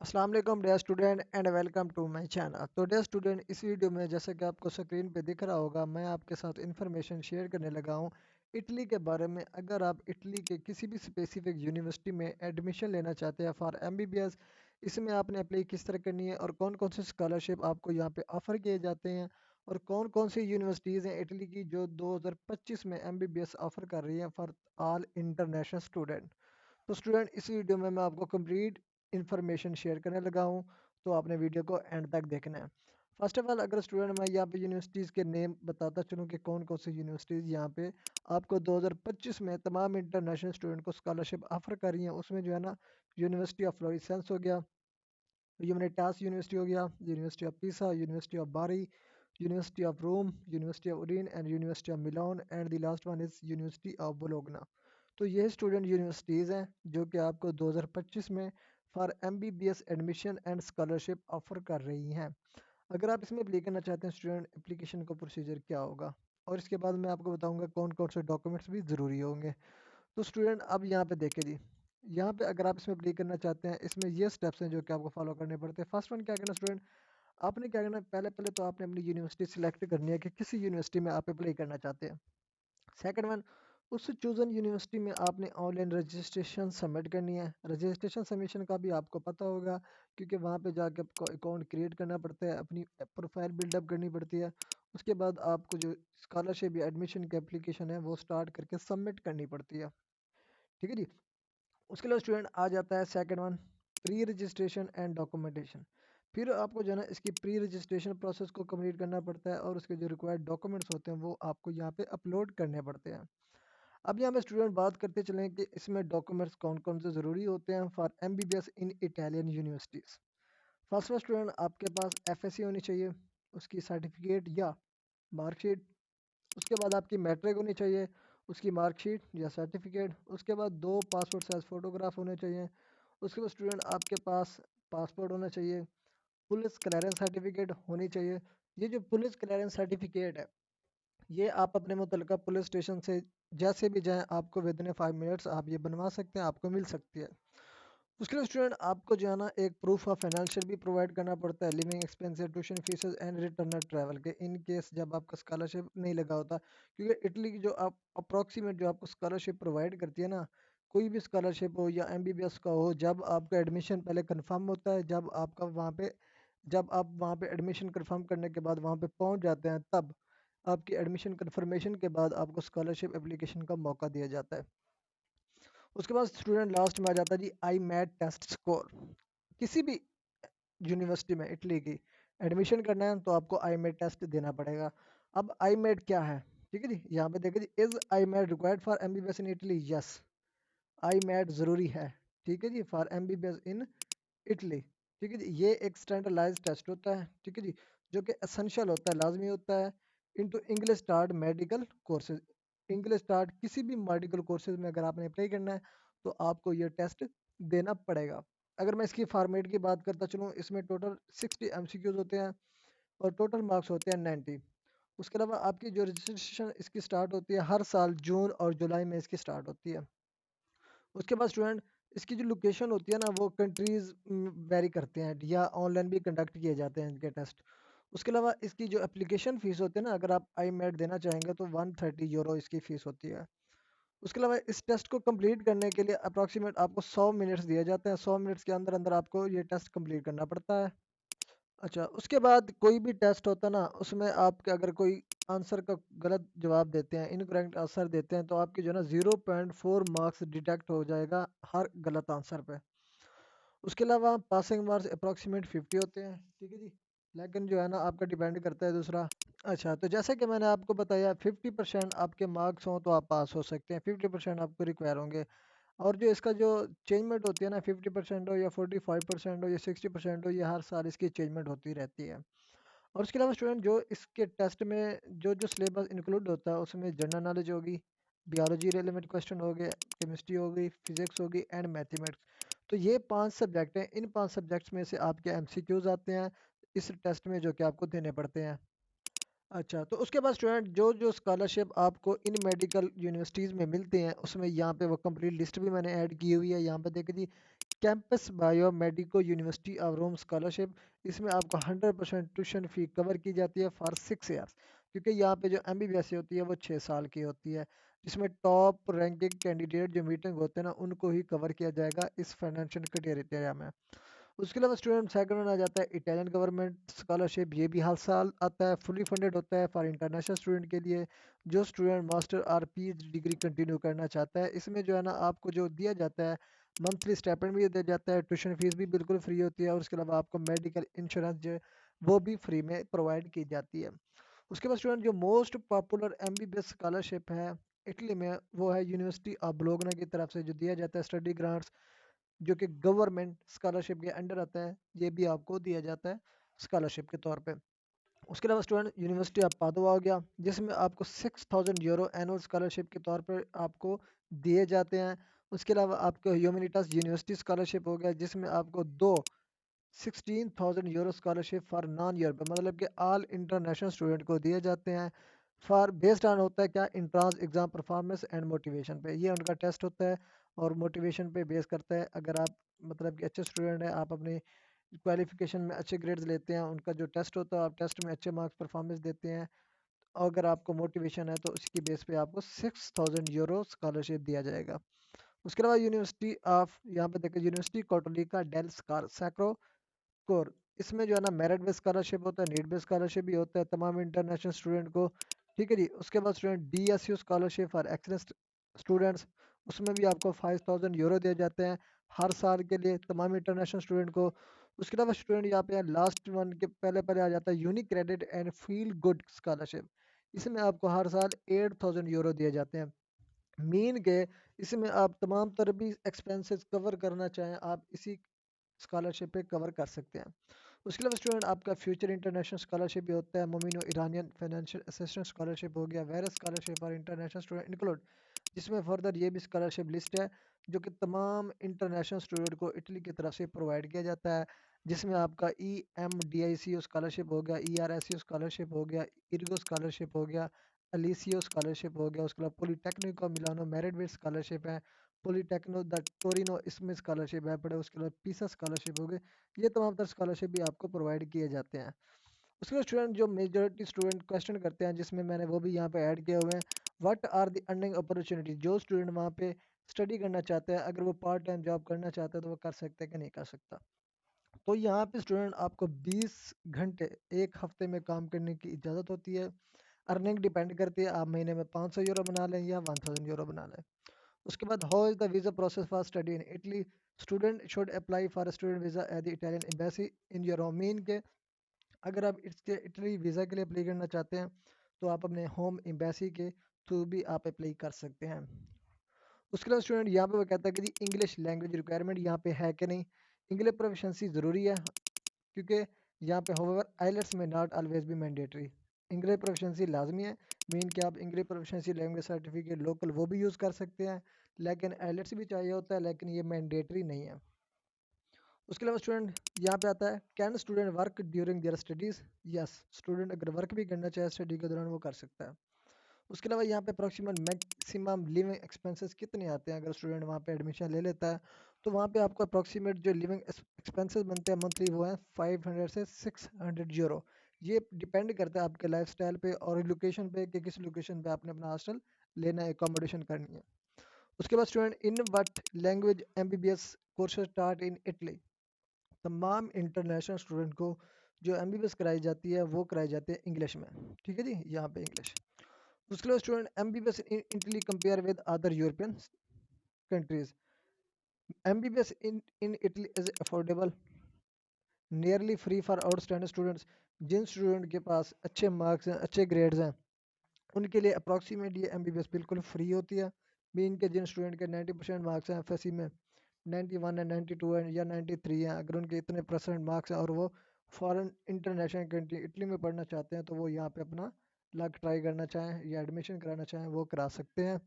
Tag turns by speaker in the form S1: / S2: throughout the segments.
S1: अस्सलाम वालेकुम dear student and welcome to my channel. तो डियर स्टूडेंट, इस वीडियो में जैसे कि आपको स्क्रीन पे दिख रहा होगा, मैं आपके साथ इंफॉर्मेशन शेयर करने लगा हूँ इटली के बारे में। अगर आप इटली के किसी भी स्पेसिफिक यूनिवर्सिटी में एडमिशन लेना चाहते हैं फॉर एमबीबीएस, इसमें आपने अप्लाई किस तरह करनी है और कौन कौन सी स्कॉलरशिप आपको यहाँ पे ऑफ़र किए जाते हैं और कौन कौन सी यूनिवर्सिटीज़ हैं इटली की जो 2025 में एमबीबीएस ऑफ़र कर रही हैं फॉर ऑल इंटरनेशनल स्टूडेंट। तो स्टूडेंट, इस वीडियो में मैं आपको कंप्लीट इन्फॉर्मेशन शेयर करने लगा हूँ, तो आपने वीडियो को एंड तक देखना है। फर्स्ट ऑफ ऑल, अगर स्टूडेंट मैं यहाँ पे यूनिवर्सिटीज़ के नेम बताता चलूँ कि कौन कौन सी यूनिवर्सिटीज़ यहाँ पे आपको 2025 में तमाम इंटरनेशनल स्टूडेंट को स्कॉलरशिप ऑफर कर रही हैं, उसमें जो है ना, यूनिवर्सिटी ऑफ फ्लोरिसेंस हो गया, ह्यूमनिटास यूनिवर्सिटी हो गया, university of Pisa, university of Bari, university of Rome, university of Udine and university of Milan and the last one is university of Bologna. तो ये स्टूडेंट यूनिवर्सिटीज़ हैं जो कि आपको 2025 में for MBBS admission and scholarship offer कर रही हैं। अगर आप इसमें अप्लाई करना चाहते हैं स्टूडेंट, एप्लीकेशन का प्रोसीजर क्या होगा और इसके बाद मैं आपको बताऊंगा कौन कौन से डॉक्यूमेंट्स भी ज़रूरी होंगे। तो स्टूडेंट, अब यहाँ पे देखें जी, यहाँ पे अगर आप इसमें अप्लाई करना चाहते हैं, इसमें ये स्टेप्स हैं जो कि आपको फॉलो करने पड़ते हैं। फर्स्ट वन क्या करना स्टूडेंट, आपने क्या करना है, पहले पहले तो आपने अपनी यूनिवर्सिटी सिलेक्ट करनी है कि किसी यूनिवर्सिटी में आप अप्लाई करना चाहते हैं। सेकंड वन, उस चूजन यूनिवर्सिटी में आपने ऑनलाइन रजिस्ट्रेशन सबमिट करनी है। रजिस्ट्रेशन सबमिशन का भी आपको पता होगा, क्योंकि वहाँ पे जाके आपको अकाउंट क्रिएट करना पड़ता है, अपनी प्रोफाइल बिल्डअप करनी पड़ती है। उसके बाद आपको जो स्कॉलरशिप या एडमिशन की एप्लीकेशन है वो स्टार्ट करके सबमिट करनी पड़ती है। ठीक है जी। उसके लिए स्टूडेंट आ जाता है second one, pre registration and documentation. फिर आपको जो है ना, इसकी प्री रजिस्ट्रेशन प्रोसेस को कंप्लीट करना पड़ता है और उसके जो रिक्वायर्ड डॉक्यूमेंट्स होते हैं वो आपको यहाँ पे अपलोड करने पड़ते हैं। अब यहाँ पे स्टूडेंट बात करते चलें कि इसमें डॉक्यूमेंट्स कौन कौन से ज़रूरी होते हैं for MBBS in Italian universities. First one student, आपके पास एफएससी होनी चाहिए, उसकी सर्टिफिकेट या मार्कशीट। उसके बाद आपकी मैट्रिक होनी चाहिए, उसकी मार्कशीट या सर्टिफिकेट। उसके बाद 2 पासपोर्ट साइज़ फ़ोटोग्राफ होने चाहिए। उसके बाद स्टूडेंट आपके पास पासपोर्ट होना चाहिए, पुलिस क्लियरेंस सर्टिफिकेट होनी चाहिए। ये जो पुलिस क्लियरेंस सर्टिफिकेट है, ये आप अपने मुतल्लिका पुलिस स्टेशन से जैसे भी जाएँ, आपको विदिन 5 मिनट्स आप ये बनवा सकते हैं, आपको मिल सकती है। उसके लिए स्टूडेंट आपको जो है ना, एक प्रूफ ऑफ फाइनेंशियल भी प्रोवाइड करना पड़ता है, living expenses, tuition faeces and return travel के, इन केस जब आपका स्कॉलरशिप नहीं लगा होता। क्योंकि इटली की जो आप अप्रॉक्सीमेट जो आपको स्कॉलरशिप प्रोवाइड करती है ना, कोई भी स्कॉलरशिप हो या एमबीबीएस का हो, जब आपका एडमिशन पहले कंफर्म होता है, जब आप वहाँ पे एडमिशन कंफर्म करने के बाद वहाँ पे पहुँच जाते हैं, तब आपकी एडमिशन कंफर्मेशन के बाद आपको स्कॉलरशिप एप्लीकेशन का मौका दिया जाता है। उसके बाद स्टूडेंट लास्ट में आ जाता है जी आई मैट टेस्ट स्कोर। किसी भी यूनिवर्सिटी में इटली की एडमिशन करना है तो आपको आई मैट टेस्ट देना पड़ेगा। अब आई मैट क्या है, ठीक है जी, यहाँ पे देखिए जी, is I MAT required for MBBS in Italy? Yes, I MAT ज़रूरी है, ठीक है जी, फॉर एमबीबीएस इन इटली। ठीक है जी, ये एक स्टैंडर्डाइज टेस्ट होता है, ठीक है जी, जो कि एसेंशियल होता है, लाजमी होता है into English start medical courses. English start किसी भी मेडिकल कोर्सेज में अगर आपने अप्लाई करना है तो आपको ये टेस्ट देना पड़ेगा। अगर मैं इसकी फॉर्मेट की बात करता चलूँ, इसमें टोटल 60 एमसीक्यूज होते हैं और टोटल मार्क्स होते हैं 90। उसके अलावा आपकी जो रजिस्ट्रेशन इसकी स्टार्ट होती है हर साल जून और जुलाई में इसकी स्टार्ट होती है। उसके बाद स्टूडेंट, इसकी जो लोकेशन होती है ना, वो कंट्रीज़ वेरी करते हैं या ऑनलाइन भी कंडक्ट किए जाते हैं इनके टेस्ट। उसके अलावा इसकी जो एप्लीकेशन फ़ीस होती है ना, अगर आप आई मैट देना चाहेंगे तो 130 यूरो इसकी फ़ीस होती है। उसके अलावा इस टेस्ट को कंप्लीट करने के लिए अप्रॉक्सीमेट आपको 100 मिनट्स दिए जाते हैं। 100 मिनट्स के अंदर अंदर आपको ये टेस्ट कंप्लीट करना पड़ता है। अच्छा, उसके बाद कोई भी टेस्ट होता है ना, उसमें आपके अगर कोई आंसर का गलत जवाब देते हैं, इनकरेक्ट आंसर देते हैं, तो आपकी जो है ना 0.4 मार्क्स डिडक्ट हो जाएगा हर गलत आंसर पे। उसके अलावा पासिंग मार्क्स अप्रॉक्सीमेट 50 होते हैं, ठीक है जी, लेकिन जो है ना आपका डिपेंड करता है दूसरा। अच्छा, तो जैसे कि मैंने आपको बताया 50% आपके मार्क्स हों तो आप पास हो सकते हैं, 50% आपको रिक्वायर होंगे। और जो इसका जो चेंजमेंट होती है ना, 50% हो या 45% हो या 60% हो, ये हर साल इसकी चेंजमेंट होती रहती है। और उसके अलावा स्टूडेंट, जो इसके टेस्ट में जो जो सिलेबस इंक्लूड होता है उसमें जनरल नॉलेज होगी, बियोलॉजी रिलेवेंट क्वेश्चन हो गए, केमिस्ट्री होगी, फिजिक्स होगी एंड मैथमेटिक्स। तो ये 5 सब्जेक्ट हैं, इन 5 सब्जेक्ट्स में से आपके एमसीक्यूज आते हैं इस टेस्ट में जो कि आपको देने पड़ते हैं। अच्छा, तो उसके बाद स्टूडेंट, जो जो स्कॉलरशिप आपको इन मेडिकल यूनिवर्सिटीज़ में मिलते हैं, उसमें यहाँ पे वो कंप्लीट लिस्ट भी मैंने ऐड की हुई है। यहाँ पे देखिए जी, Campus Bio Medico university of Rome scholarship, इसमें आपको 100% ट्यूशन फ़ी कवर की जाती है फॉर 6 ईयर्स, क्योंकि यहाँ पे जो एमबीबीएस होती है वो 6 साल की होती है, जिसमें टॉप रैंकिंग कैंडिडेट जो मीटिंग होते हैं ना उनको ही कवर किया जाएगा इस फाइनेंशियल क्राइटेरिया में। उसके अलावा स्टूडेंट सेकंड में आ जाता है इटालियन गवर्नमेंट स्कॉलरशिप, ये भी हर साल आता है, फुली फंडेड होता है फॉर इंटरनेशनल स्टूडेंट के लिए जो स्टूडेंट मास्टर और पीएचडी डिग्री कंटिन्यू करना चाहता है। इसमें जो है ना आपको जो दिया जाता है मंथली स्टाइपेंड भी दिया जाता है, ट्यूशन फीस भी बिल्कुल फ्री होती है और उसके अलावा आपको मेडिकल इंश्योरेंस जो है वो भी फ्री में प्रोवाइड की जाती है। उसके बाद स्टूडेंट जो मोस्ट पॉपुलर एमबीबीएस स्कॉलरशिप है इटली में वो है यूनिवर्सिटी ऑफ बोलोग्ना की तरफ से जो दिया जाता है स्टडी ग्रांट्स, जो कि गवर्नमेंट स्कॉलरशिप के अंडर आता है, ये भी आपको दिया जाता है स्कॉलरशिप के तौर पे। उसके अलावा स्टूडेंट यूनिवर्सिटी ऑफ पादुआ हो गया, जिसमें आपको 6000 यूरो एनुअल स्कॉलरशिप के तौर पर आपको दिए जाते हैं। उसके अलावा आपको ह्यूमनिटास यूनिवर्सिटी स्कॉलरशिप हो गया, जिसमें आपको दो 16,000 euro scholarship for non Europe, मतलब कि ऑल इंटरनेशनल स्टूडेंट को दिए जाते हैं। फॉर बेस्ड ऑन होता है क्या, entrance exam performance and motivation पे, ये उनका टेस्ट होता है और मोटिवेशन पे बेस करता है। अगर आप मतलब कि अच्छे स्टूडेंट हैं, आप अपनी क्वालिफिकेशन में अच्छे ग्रेड्स लेते हैं, उनका जो टेस्ट होता है आप टेस्ट में अच्छे मार्क्स परफॉर्मेंस देते हैं, अगर आपको मोटिवेशन है तो उसकी बेस पे आपको 6000 यूरो स्कॉलरशिप दिया जाएगा। उसके अलावा यूनिवर्सिटी ऑफ, यहाँ पे देखिए यूनिवर्सिटी कोटोलिका डेल सैक्रो कोर, इसमें जो है ना मेरिट बेस्ड स्कॉलरशिप होता है, नीड बेस्ड स्कॉलरशिप भी होता है तमाम इंटरनेशनल स्टूडेंट को। ठीक है जी। उसके बाद student DSU scholarship for excellence students, उसमें भी आपको 5000 यूरो दिए जाते हैं हर साल के लिए तमाम इंटरनेशनल स्टूडेंट को। उसके अलावा स्टूडेंट यहाँ पे लास्ट वन के पहले पहले आ जाता है unique credit and feel good scholarship, इसमें आपको हर साल 8000 यूरो दिए जाते हैं। मीन के इसमें आप तमाम तरह भी एक्सपेंसेस कवर करना चाहें आप इसी स्कॉलरशिप पे कवर कर सकते हैं। उसके अलावा स्टूडेंट आपका फ्यूचर इंटरनेशनल स्कॉलरशिप भी होता है, मोमिनो ईरानियन फाइनेंशियल असिस्टेंस स्कॉलरशिप हो गया, various scholarship for international student include, जिसमें फर्दर ये भी स्कॉलरशिप लिस्ट है जो कि तमाम इंटरनेशनल स्टूडेंट को इटली की तरफ से प्रोवाइड किया जाता है, जिसमें आपका E M D I C scholarship हो गया, E R S C scholarship हो गया, इर्गो स्कॉलरशिप हो गया, अलीसियो स्कॉलरशिप हो गया। उसके अलावा पॉलीटेक्निको मिलानो मेरिट बेस्ड स्कॉलरशिप है, पॉलीटेक्नो द टोरिनो इसमें स्कॉलरशिप है पड़े। उसके अलावा पीसा स्कॉलरशिप हो गए, ये तमाम तरह स्कॉलरशिप भी आपको प्रोवाइड किए जाते हैं। उसके बाद स्टूडेंट जो मेजॉरिटी स्टूडेंट क्वेश्चन करते हैं, जिसमें मैंने वो भी यहाँ पे ऐड किए हुए हैं, what are the earning opportunity, जो स्टूडेंट वहाँ पे स्टडी करना चाहता है, अगर वो पार्ट टाइम जॉब करना चाहता है तो वो कर सकता है कि नहीं कर सकता। तो यहाँ पे स्टूडेंट आपको 20 घंटे एक हफ्ते में काम करने की इजाज़त होती है। अर्निंग डिपेंड करती है, आप महीने में 500 यूरो बना लें या 1000 यूरो बना लें। उसके बाद how is the visa process for study in Italy, student should apply for student visa at the Italian embassy in your home, mean के अगर आप इसके इटली वीज़ा के लिए अप्लाई करना चाहते हैं तो आप अपने होम एम्बेसी के थ्रू भी आप अप्लाई कर सकते हैं। उसके बाद स्टूडेंट यहाँ पे वो कहता है कि जी इंग्लिश लैंग्वेज रिक्वायरमेंट यहाँ पे है कि नहीं, इंग्लिश प्रोफिशिएंसी ज़रूरी है, क्योंकि यहाँ पे होवेवर आइलेट्स में नॉट ऑलवेज भी मैंडेटरी, इंग्लिश प्रोफिशिएंसी लाजमी है। मीन कि आप English proficiency language certificate local वो भी यूज़ कर सकते हैं, लेकिन आइलेट्स भी चाहिए होता है, लेकिन ये मैंडेटरी नहीं है। उसके अलावा स्टूडेंट यहाँ पे आता है can student work during their studies, yes student अगर वर्क भी करना चाहे स्टडी के दौरान वो कर सकता है। उसके अलावा यहाँ पे अप्रॉक्सीमेट मैक्सिमम लिविंग एक्सपेंसेस कितने आते हैं अगर स्टूडेंट वहाँ पे एडमिशन ले लेता है, तो वहाँ पे आपको अप्रॉक्सीमेट जो लिविंग एक्सपेंसेस बनते हैं मंथली वो हैं 500 से 600 यूरो। ये डिपेंड करता है आपके लाइफस्टाइल पे और लोकेशन पे कि किस लोकेशन पे आपने अपना हॉस्टल लेना है, एकोमोडेशन करनी है। उसके बाद student in what language MBBS courses start in Italy, तमाम इंटरनेशनल स्टूडेंट को जो एमबीबीएस कराई जाती है वो कराई जाती है इंग्लिश में। ठीक है जी, यहाँ पे इंग्लिश। उसके बाद student MBBS in Italy compare with other European countries, MBBS in Italy is affordable nearly free for outstanding students, जिन स्टूडेंट के पास अच्छे मार्क्स हैं अच्छे ग्रेड्स हैं उनके लिए अप्रॉक्सीमेट ये एमबीबीएस बिल्कुल फ्री होती है। भी इनके जिन स्टूडेंट के 90% मार्क्स हैं एफएससी में, 91 है 92 है या 93 हैं, अगर उनके इतने परसेंट मार्क्स हैं और वो फॉरेन इंटरनेशनल कंट्री इटली में पढ़ना चाहते हैं तो वो यहाँ पे अपना लक ट्राई करना चाहें या एडमिशन कराना चाहें वो करा सकते हैं,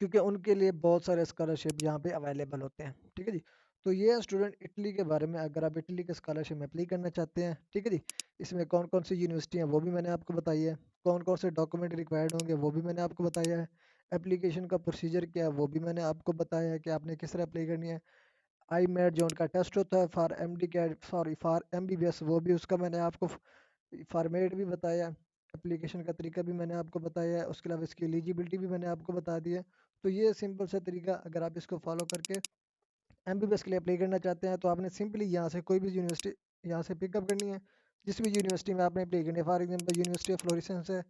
S1: क्योंकि उनके लिए बहुत सारे स्कॉलरशिप यहाँ पे अवेलेबल होते हैं। ठीक है जी। तो ये है स्टूडेंट इटली के बारे में, अगर आप इटली के स्कॉलरशिप में अप्लाई करना चाहते हैं। ठीक है जी। इसमें कौन कौन सी यूनिवर्सिटी हैं वो भी मैंने आपको बताई है, कौन कौन से डॉक्यूमेंट रिक्वायर्ड होंगे वो भी मैंने आपको बताया है, एप्लीकेशन का प्रोसीजर क्या है वो भी मैंने आपको बताया है कि आपने किस तरह अप्लाई करनी है। आई मेड जो उनका टेस्ट होता है for MD CAT, sorry for MBBS, वो भी उसका मैंने आपको फॉर्मेट भी बताया, एप्लीकेशन का तरीका भी मैंने आपको बताया है, उसके अलावा इसकी एलिजिबिलिटी भी मैंने आपको बता दी है। तो ये सिंपल सा तरीका अगर आप इसको फॉलो करके एमबीबीएस के लिए अप्लाई करना चाहते हैं तो आपने सिंपली यहाँ से कोई भी यूनिवर्सिटी यहाँ से पिकअप करनी है, जिस भी यूनिवर्सिटी में आपने अप्लाई करनी है। For example university of florescence है,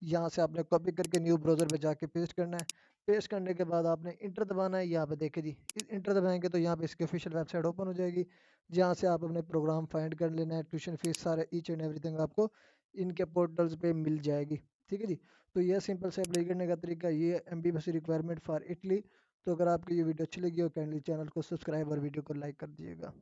S1: यहाँ से आपने कॉपी करके न्यू ब्राउज़र पे जाके पेस्ट करना है। पेस्ट करने के बाद आपने इंटर दबाना है। यहाँ पे देखिए जी, इंटर दबाएंगे तो यहाँ पे इसकी ऑफिशियल वेबसाइट ओपन हो जाएगी, जहाँ से आप अपने प्रोग्राम फाइंड कर लेना है। ट्यूशन फीस सारे ईच एंड एवरीथिंग आपको इनके पोर्टल्स पे मिल जाएगी। ठीक है जी। तो यह सिंपल से अप्लाई करने का तरीका ये है, एमबीबीएस रिक्वायरमेंट फॉर इटली। तो अगर आपको ये वीडियो अच्छी लगी हो, काइंडली चैनल को सब्सक्राइब और वीडियो को लाइक कर दिएगा।